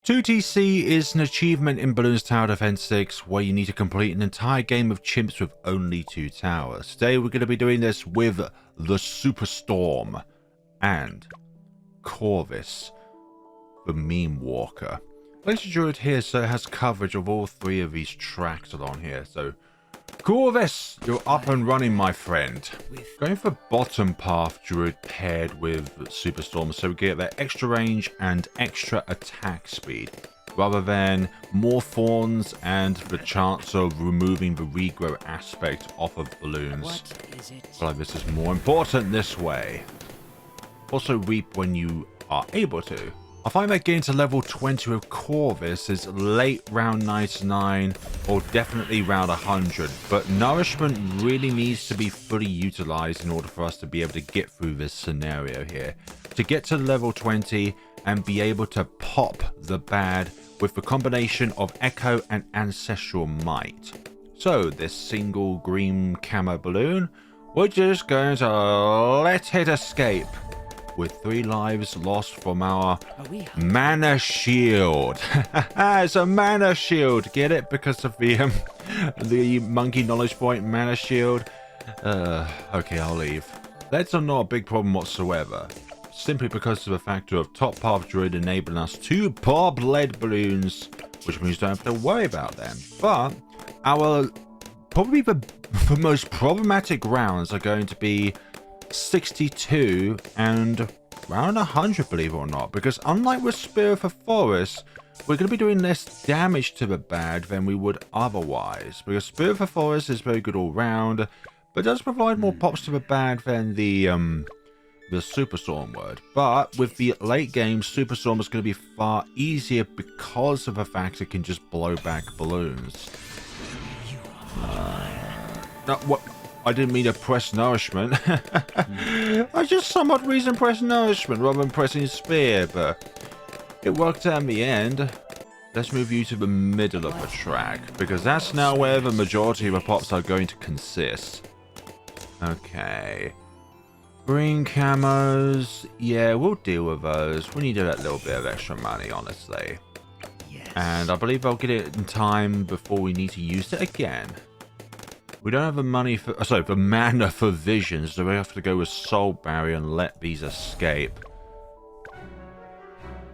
2TC is an achievement in Balloons Tower Defense 6 where you need to complete an entire game of chimps with only 2 towers. Today we're going to be doing this with the Superstorm and Corvus, the Meme Walker. Place a Druid here so it has coverage of all 3 of these tracks along here. So Corvus, you're up and running, my friend. Going for bottom path Druid paired with Superstorm so we get that extra range and extra attack speed, rather than more thorns and the chance of removing the regrow aspect off of balloons. So this is more important this way. Also reap when you are able to. I find that getting to level 20 with Corvus is late round 99 or definitely round 100, but nourishment really needs to be fully utilized in order for us to be able to get through this scenario here. To get to level 20 and be able to pop the bad with the combination of Echo and Ancestral Might. So this single green camo balloon, we're just going to let it escape with 3 lives lost from our mana shield. It's a mana shield. Get it? Because of the monkey knowledge point mana shield. Okay, I'll leave. That's not a big problem whatsoever. Simply because of the factor of top path Druid enabling us to pop lead balloons, which means we don't have to worry about them. But our probably the most problematic rounds are going to be 62 and around 100, believe it or not, because unlike with Spear of the Forest, we're going to be doing less damage to the bad than we would otherwise, because Spear of the Forest is very good all round, but does provide more pops to the bad than the Superstorm would. But with the late game, Superstorm is going to be far easier because of the fact it can just blow back balloons. What? I didn't mean to press nourishment. I just somewhat reason pressed nourishment rather than pressing spear, but it worked out in the end. Let's move you to the middle of the track, because that's now where the majority of the pops are going to consist. Okay. Green camos. Yeah, we'll deal with those. We need that little bit of extra money, honestly. And I believe I'll get it in time before we need to use it again. We don't have the money for, the mana for visions, so we have to go with Soul Barrier and let these escape.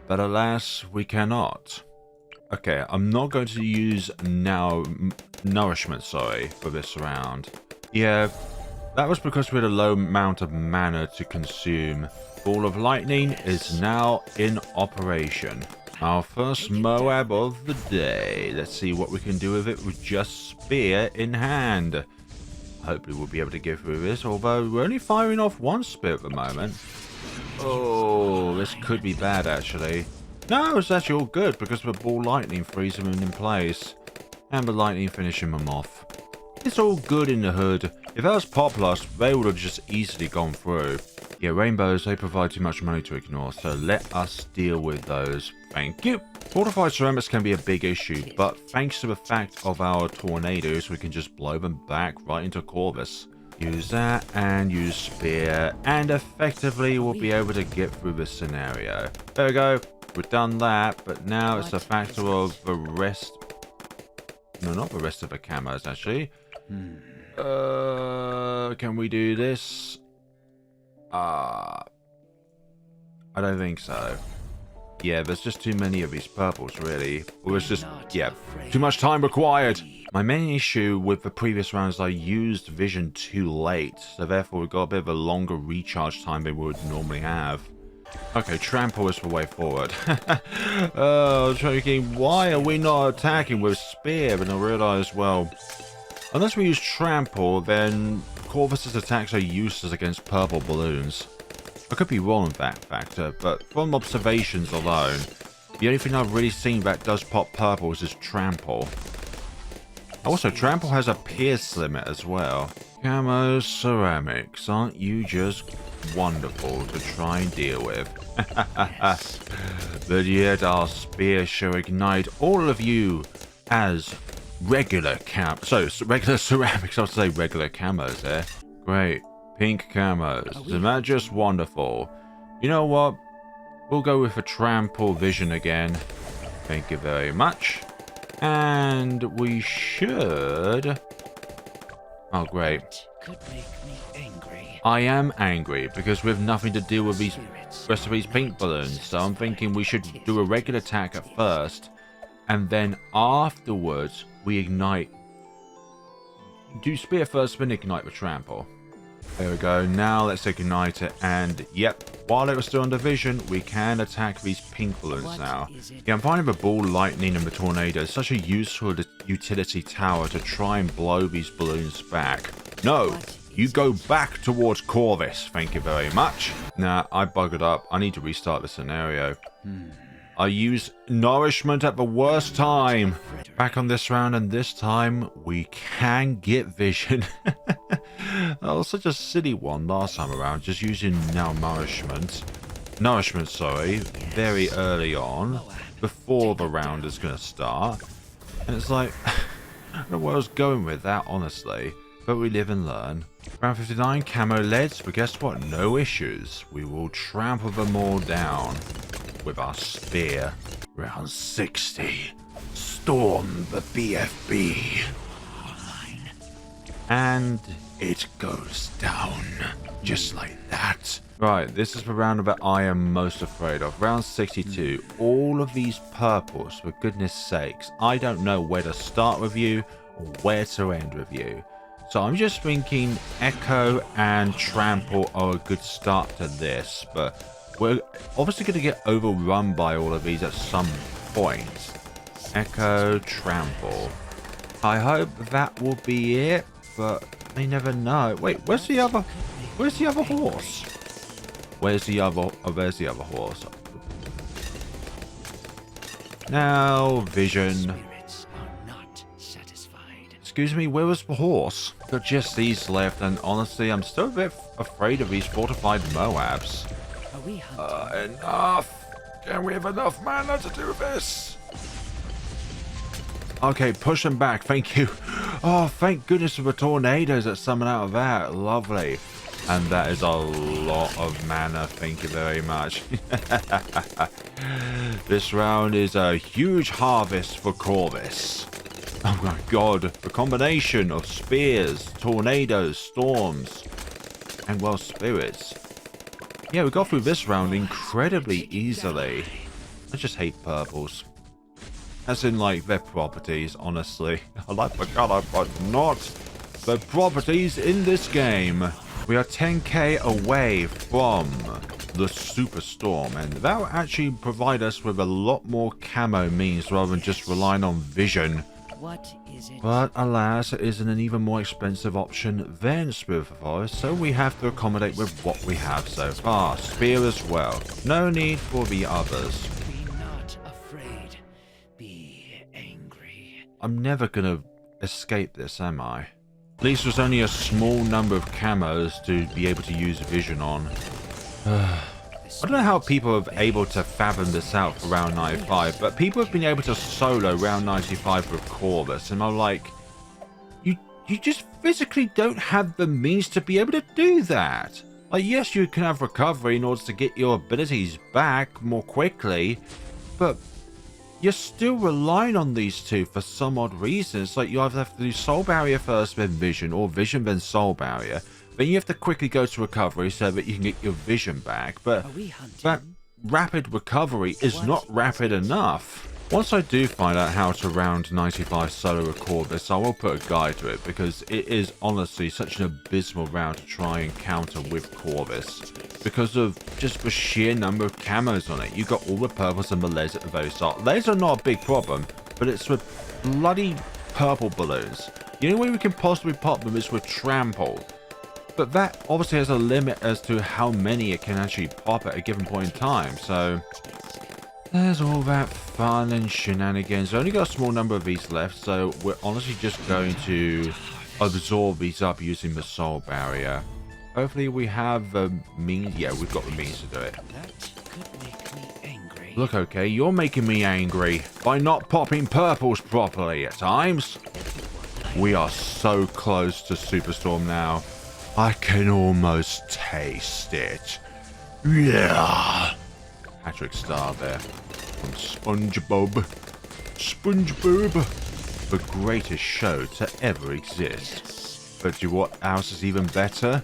But alas, we cannot. Okay, I'm not going to use nourishment, for this round. Yeah, that was because we had a low amount of mana to consume. Ball of Lightning is now in operation. Our first Moab of the day. Let's see what we can do with it with just spear in hand. Hopefully we'll be able to get through this, although we're only firing off 1 spear at the moment. Oh, this could be bad actually. No, it's actually all good because the ball lightning freezing them in place. And the lightning finishing them off. It's all good in the hood. If that was Poplar, they would have just easily gone through. Yeah, rainbows, they provide too much money to ignore, so let us deal with those. Thank you. Fortified ceramics can be a big issue, but thanks to the fact of our tornadoes, we can just blow them back right into Corvus. Use that and use spear, and effectively we'll be able to get through this scenario. There we go. We've done that, but now it's a factor of the rest. No, not the rest of the camos, actually. Can we do this? I don't think so. Yeah, there's just too many of these purples, really. It was just, yeah, too much time required. My main issue with the previous rounds, I used vision too late, so therefore we got a bit of a longer recharge time than we would normally have. Okay, trample is the way forward. Oh, I was thinking, why are we not attacking with spear? And I realized, well, unless we use trample, then Corvus's attacks are useless against purple balloons. I could be wrong on that factor, but from observations alone, the only thing I've really seen that does pop purples is trample. Also, trample has a pierce limit as well. Camo ceramics, aren't you just wonderful to try and deal with? But yet our spear shall ignite all of you as regular regular ceramics. I'll say regular camos there. Great. Pink camos. Isn't that just wonderful? You know what? We'll go with a trample vision again. Thank you very much. And we should... Oh, great. Could make me angry. I am angry because we have nothing to deal with these rest of these pink balloons. So I'm thinking we should do a regular attack at first. And then afterwards, we ignite. Do spear first, then ignite with trample. There we go. Now let's ignite it. And yep, while it was still under vision, we can attack these pink balloons now. Yeah, I'm finding the ball, lightning, and the tornado is such a useful utility tower to try and blow these balloons back. No, you go back towards Corvus. Thank you very much. Nah, I buggered up. I need to restart the scenario. I use nourishment at the worst time. Back on this round, and this time we can get vision. That was such a silly one last time around, just using now nourishment, sorry, very early on, before the round is going to start. And it's like, I don't know where I was going with that, honestly, but we live and learn. Round 59, camo leads, but guess what, no issues. We will trample them all down with our spear. Round 60, storm the BFB. And it goes down just like that. Right, this is the round that I am most afraid of. Round 62. All of these purples, for goodness sakes. I don't know where to start with you or where to end with you. So I'm just thinking Echo and Trample are a good start to this. But we're obviously going to get overrun by all of these at some point. Echo, Trample. I hope that will be it. But I never know. Wait, where's the other horse? Where's the other horse? Now, vision. Excuse me, where was the horse? Got just these left, and honestly, I'm still a bit afraid of these fortified Moabs. Enough! Can we have enough mana to do this? Okay, push them back. Thank you. Oh, thank goodness for the tornadoes that summon out of that. Lovely. And that is a lot of mana. Thank you very much. This round is a huge harvest for Corvus. Oh my god. The combination of spears, tornadoes, storms, and, well, spirits. Yeah, we got through this round incredibly easily. I just hate purples. As in, like, their properties, honestly. I like the color, but not the properties in this game. We are 10k away from the Superstorm, and that will actually provide us with a lot more camo means rather than just relying on vision. What is it? But alas, it isn't an even more expensive option than Spear of the Forest, so we have to accommodate with what we have so far. Spear as well. No need for the others. I'm never gonna escape this, am I? At least there's only a small number of camos to be able to use vision on. I don't know how people are able to fathom this out for round 95, but people have been able to solo round 95 with Corvus, and I'm like, you just physically don't have the means to be able to do that. Like, yes, you can have recovery in order to get your abilities back more quickly, but you're still relying on these two for some odd reason. It's like you either have to do Soul Barrier first, then Vision, or Vision, then Soul Barrier. Then you have to quickly go to Recovery so that you can get your Vision back. But that rapid recovery is not rapid enough. Once I do find out how to round 95 solo with Corvus, I will put a guide to it, because it is honestly such an abysmal round to try and counter with Corvus. Because of just the sheer number of camos on it. You got all the purples and the leads at the very start. Leads are not a big problem, but it's with bloody purple balloons. The only way we can possibly pop them is with Trample. But that obviously has a limit as to how many it can actually pop at a given point in time, so there's all that fun and shenanigans. We only got a small number of these left, so we're honestly just going to absorb these up using the Soul Barrier. Hopefully we have the means. Yeah, we've got the means to do it. That could make me angry. Look, okay, you're making me angry by not popping purples properly at times. We are so close to Superstorm now. I can almost taste it. Yeah. Patrick Star there. from SpongeBob. SpongeBob, the greatest show to ever exist. But do what else is even better?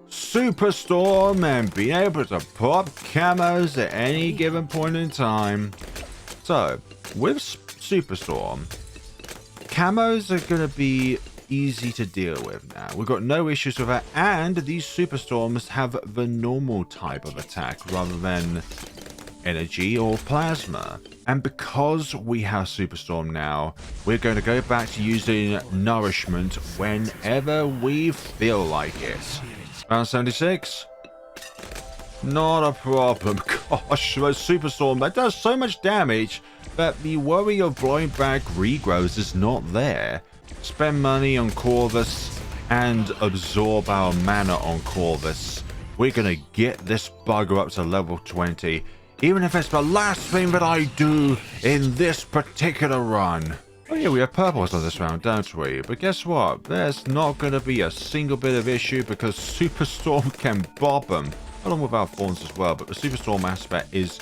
Superstorm and being able to pop camos at any given point in time. So, with Superstorm, camos are going to be easy to deal with now. We've got no issues with that, and these Superstorms have the normal type of attack rather than energy or plasma. And because we have Superstorm now, we're going to go back to using Nourishment whenever we feel like it. Round 76? Not a problem. Gosh, the Superstorm, that does so much damage that the worry of blowing back regrowth is not there. Spend money on Corvus and absorb our mana on Corvus. We're going to get this bugger up to level 20, even if it's the last thing that I do in this particular run. Oh yeah, we have purples on this round, don't we? But guess what? There's not going to be a single bit of issue because Superstorm can bob them, along with our thorns as well. But the Superstorm aspect is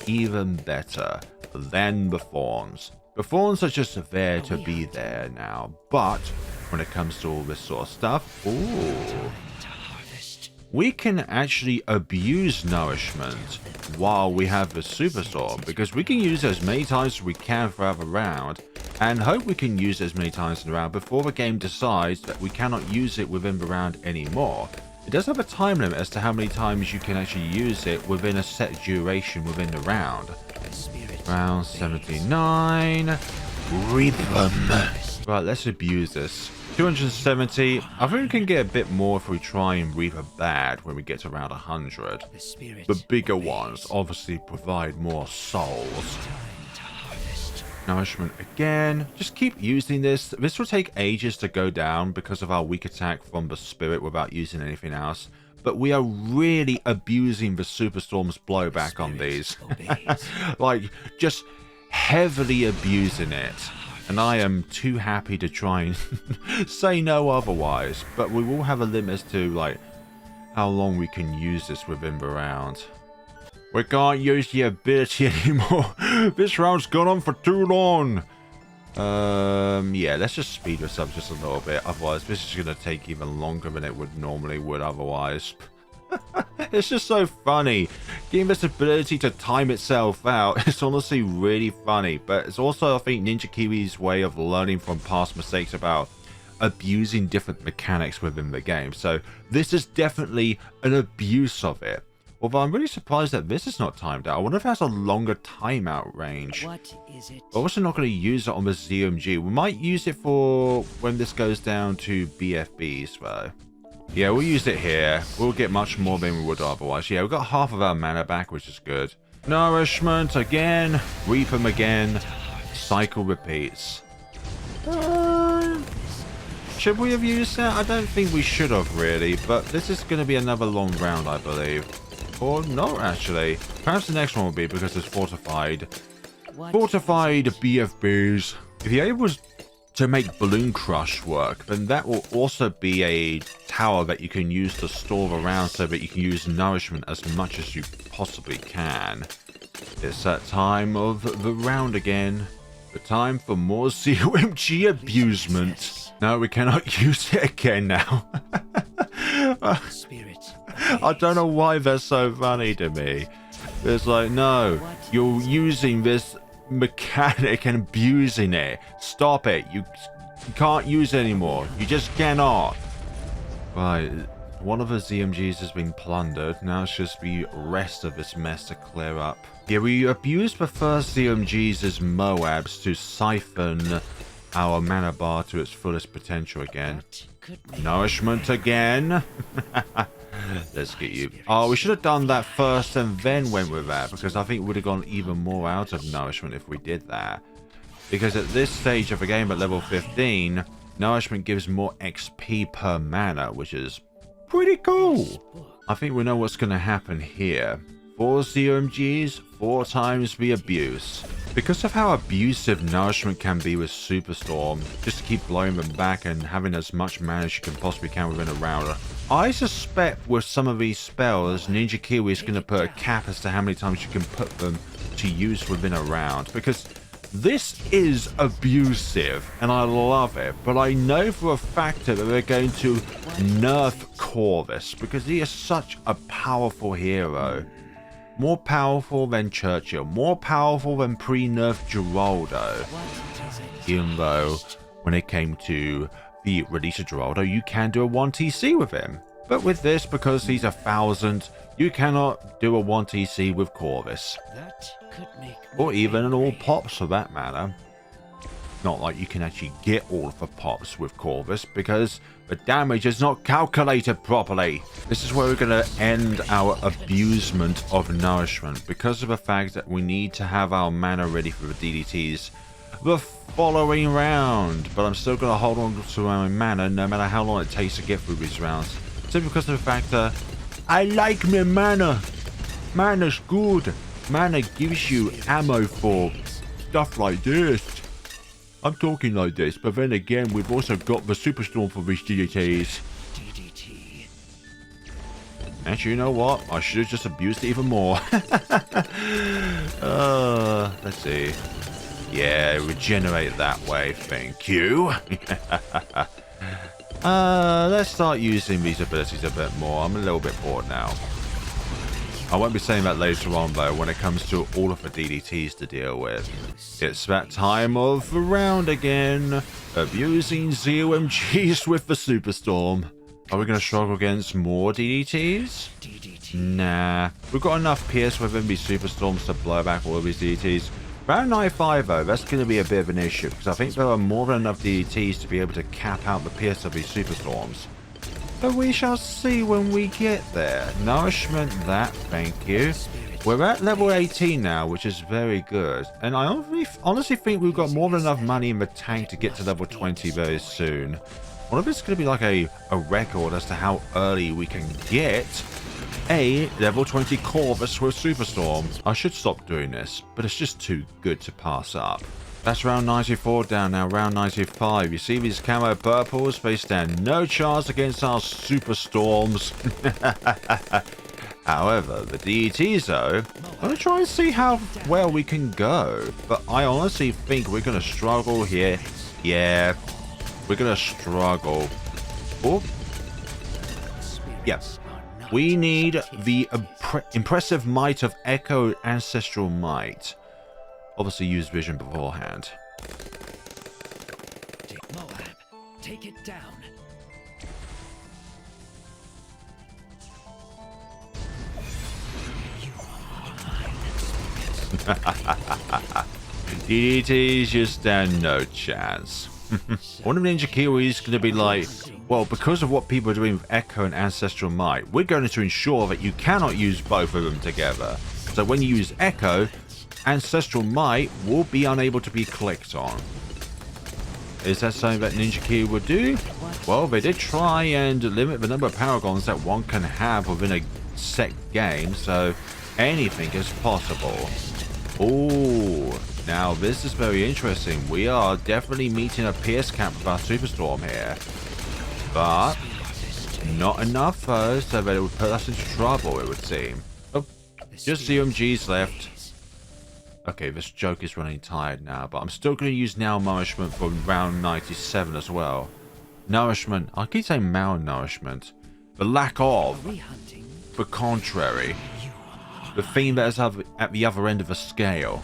even better than the thorns. The thorns are just there to be there now, but when it comes to all this sort of stuff, ooh, we can actually abuse Nourishment while we have the Superstorm, because we can use it as many times as we can throughout the round, and hope we can use it as many times in the round before the game decides that we cannot use it within the round anymore. It does have a time limit as to how many times you can actually use it within a set duration within the round. Round 79. Reap them. Right, let's abuse this. 270. I think we can get a bit more if we try and Reaper bad when we get to around 100. The bigger ones obviously provide more souls. Nourishment again. Just keep using this. This will take ages to go down because of our weak attack from the spirit without using anything else. But we are really abusing the Superstorm's blowback on these. Like, just heavily abusing it. And I am too happy to try and say no otherwise. But we will have a limit as to, like, how long we can use this within the round. We can't use the ability anymore. This round's gone on for too long. Yeah, let's just speed this up just a little bit. Otherwise, this is going to take even longer than it would normally would otherwise. It's just so funny. Getting this ability to time itself out is honestly really funny. But it's also, I think, Ninja Kiwi's way of learning from past mistakes about abusing different mechanics within the game. So this is definitely an abuse of it. Although I'm really surprised that this is not timed out. I wonder if it has a longer timeout range. What is it? We're also not going to use it on the ZMG. We might use it for when this goes down to BFBs though. Yeah, we'll use it here. We'll get much more than we would otherwise. Yeah, we've got half of our mana back, which is good. Nourishment again. Reap them again. Cycle repeats. Should we have used that? I don't think we should have really, but this is going to be another long round, I believe. Or not, actually. Perhaps the next one will be because it's fortified. Fortified BFBs. If you're able to make Balloon Crush work, then that will also be a tower that you can use to store around so that you can use Nourishment as much as you possibly can. It's that time of the round again. The time for more COMG abusement. No, we cannot use it again now. I don't know why they're so funny to me. It's like, no, you're using this mechanic and abusing it. Stop it. You can't use it anymore. You just cannot. Right, one of the ZMGs has been plundered. Now it's just the rest of this mess to clear up. Yeah, we abused the first ZMGs as Moabs to siphon our mana bar to its fullest potential again. Nourishment again. Let's get you. Oh, we should have done that first and then went with that, because I think we would have gone even more out of Nourishment if we did that. Because at this stage of the game at level 15, Nourishment gives more XP per mana, which is pretty cool. I think we know what's going to happen here. 4 COMGs, 4 times the abuse. Because of how abusive Nourishment can be with Superstorm, just to keep blowing them back and having as much mana as you can possibly can within a round, I suspect with some of these spells, Ninja Kiwi is going to put a cap as to how many times you can put them to use within a round, because this is abusive and I love it, but I know for a fact that they're going to nerf Corvus because he is such a powerful hero. More powerful than Churchill, more powerful than pre-nerf Geraldo. Even though when it came to the release of Geraldo, you can do a 1TC with him. But with this, because he's 1,000, you cannot do a 1TC with Corvus. Or even an all pops for that matter. Not like you can actually get all of the pops with Corvus because the damage is not calculated properly. This is where we're going to end our abusement of nourishment because of the fact that we need to have our mana ready for the DDTs the following round. But I'm still going to hold on to my mana no matter how long it takes to get through these rounds. Simply because of the fact that I like my mana. Mana's good. Mana gives you ammo for stuff like this. I'm talking like this, but then again, we've also got the Superstorm for these DDTs. Actually, you know what? I should have just abused it even more. Let's see. Yeah, regenerate that way. Thank you. Let's start using these abilities a bit more. I'm a little bit bored now. I won't be saying that later on, though, when it comes to all of the DDTs to deal with. It's that time of the round again. Abusing ZOMGs with the Superstorm. Are we going to struggle against more DDTs? Nah. We've got enough Pierce within these Superstorms to blow back all of these DDTs. Round 95, though, that's going to be a bit of an issue, because I think there are more than enough DDTs to be able to cap out the Pierce of these Superstorms. But we shall see when we get there. Nourishment that, thank you. We're at level 18 now, which is very good. And I honestly think we've got more than enough money in the tank to get to level 20 very soon. One of it's going to be like a record as to how early we can get a level 20 Corvus with Superstorm. I should stop doing this, but it's just too good to pass up. That's round 94 down now, round 95. You see these camo purples? They stand no chance against our Superstorms. However, the DETs though, I'm going to try and see how well we can go. But I honestly think we're going to struggle here. Yeah, we're going to struggle. Oh, yes. We need the impressive might of Echo Ancestral Might. Obviously use vision beforehand. Moab, take it down. DDTs just stand no chance. One of the Ninja Kiwis is going to be like, well, because of what people are doing with Echo and Ancestral Might, we're going to ensure that you cannot use both of them together. So when you use Echo, Ancestral Might will be unable to be clicked on. Is that something that Ninja Kiwi would do? Well, they did try and limit the number of Paragons that one can have within a set game, so anything is possible. Oh, now this is very interesting. We are definitely meeting a Pierce cap with our Superstorm here. But not enough though, so that it would put us into trouble, it would seem. Oh, just ZOMGs left. Okay, this joke is running tired now, but I'm still going to use now nourishment for round 97 as well. Nourishment. I keep saying malnourishment. The lack of. The contrary. The theme that is at the other end of the scale.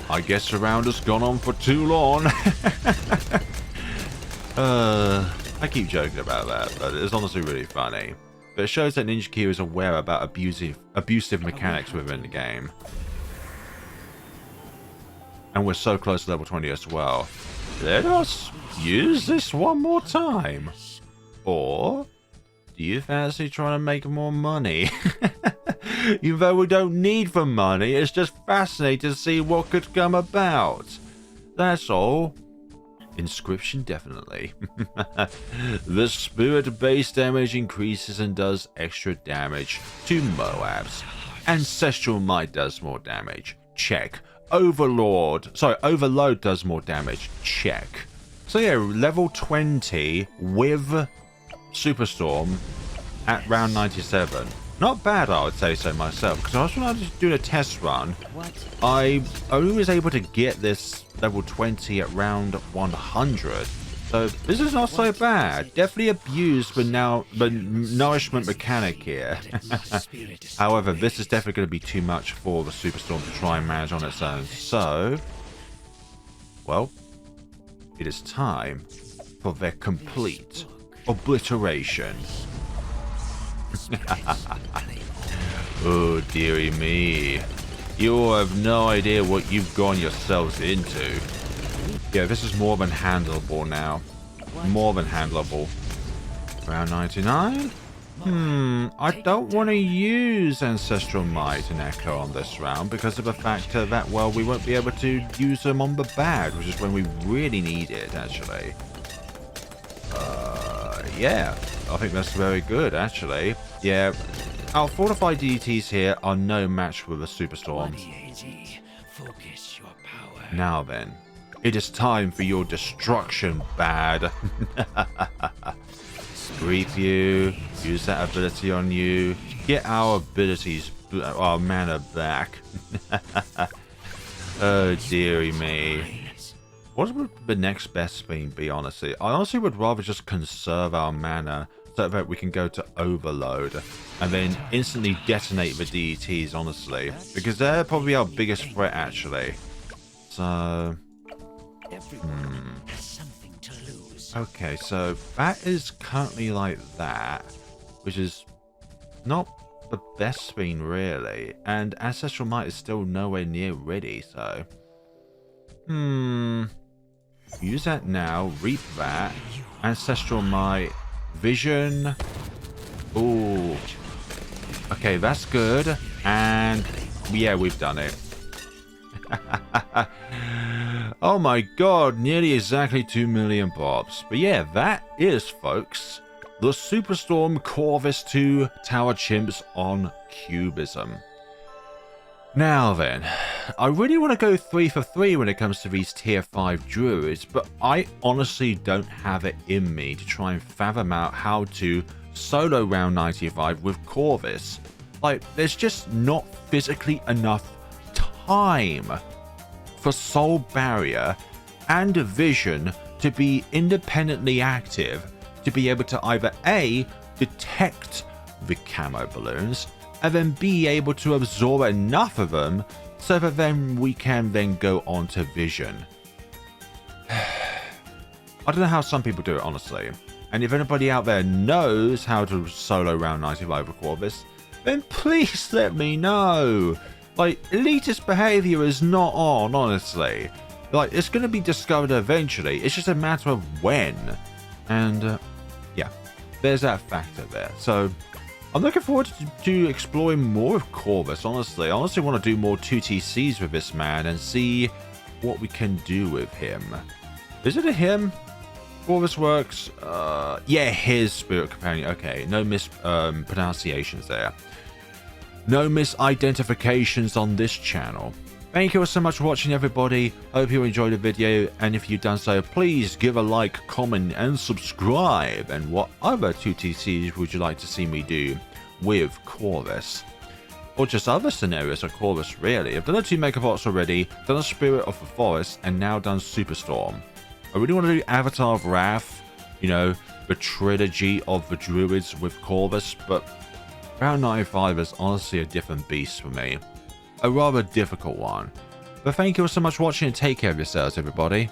I guess the round has gone on for too long. I keep joking about that, but it's honestly really funny. But it shows that Ninja Kiwi is aware about abusive mechanics within the game. And we're so close to level 20 as well. Let us use this one more time. Or do you fancy trying to make more money? Even though we don't need the money, it's just fascinating to see what could come about. That's all. Inscription, definitely. The spirit base damage increases and does extra damage to Moabs. Ancestral Might does more damage. Check. Overload does more damage. Check. So yeah, level 20 with Superstorm at round 97. Not bad, I would say so myself, because when I was doing a test run, What? I only was able to get this level 20 at round 100. So this is not so bad. Definitely abused the nourishment mechanic here. However, this is definitely going to be too much for the Superstorm to try and manage on its own. So, well, it is time for their complete obliteration. Oh, dearie me. You have no idea what you've gone yourselves into. Yeah, this is more than handleable now. More than handleable. Round 99? I don't want to use Ancestral Might and Echo on this round because of the fact that, well, we won't be able to use them on the bad, which is when we really need it, actually. Yeah, I think that's very good, actually. Yeah, our fortified DDTs here are no match with the Superstorms. Focus your power. Now then, it is time for your destruction, bad. Reap you, use that ability on you, get our abilities, our mana back. Oh, dearie me. What would the next best thing be, honestly? I honestly would rather just conserve our mana so that we can go to overload and then instantly detonate the DETs, honestly. Because they're probably our biggest threat, actually. So... Everyone has something to lose. Okay, so that is currently like that, which is not the best thing, really. And Ancestral Might is still nowhere near ready, so... Use that now, reap that. Ancestral Might, Vision. Ooh. Okay, that's good. And yeah, we've done it. Oh my god, nearly exactly 2 million pops. But yeah, that is, folks, the Superstorm Corvus 2 Tower Chimps on Cubism. Now then, I really want to go 3 for 3 when it comes to these tier 5 druids, but I honestly don't have it in me to try and fathom out how to solo round 95 with Corvus. Like, there's just not physically enough time for Soul Barrier and Vision to be independently active to be able to either A, detect the camo balloons, and then be able to absorb enough of them so that then we can then go on to Vision. I don't know how some people do it, honestly. And if anybody out there knows how to solo round 95 with Corvus, then please let me know. Like, elitist behavior is not on, honestly. Like, it's going to be discovered eventually. It's just a matter of when. And, yeah, there's that factor there. So, I'm looking forward to exploring more of Corvus, honestly. I honestly want to do more 2TCs with this man and see what we can do with him. Is it a him? Corvus works? Yeah, his spirit companion. Okay, no mispronunciations there. No misidentifications on this channel. Thank you all so much for watching, everybody. Hope you enjoyed the video, and if you've done so, please give a like, comment, and subscribe. And what other 2TCs would you like to see me do with Corvus? Or just other scenarios of Corvus, really. I've done a 2 megabots already, done a Spirit of the Forest, and now done Superstorm. I really want to do Avatar of Wrath, you know, the trilogy of the Druids with Corvus, but round 95 is honestly a different beast for me. A rather difficult one. But thank you all so much for watching and take care of yourselves, everybody.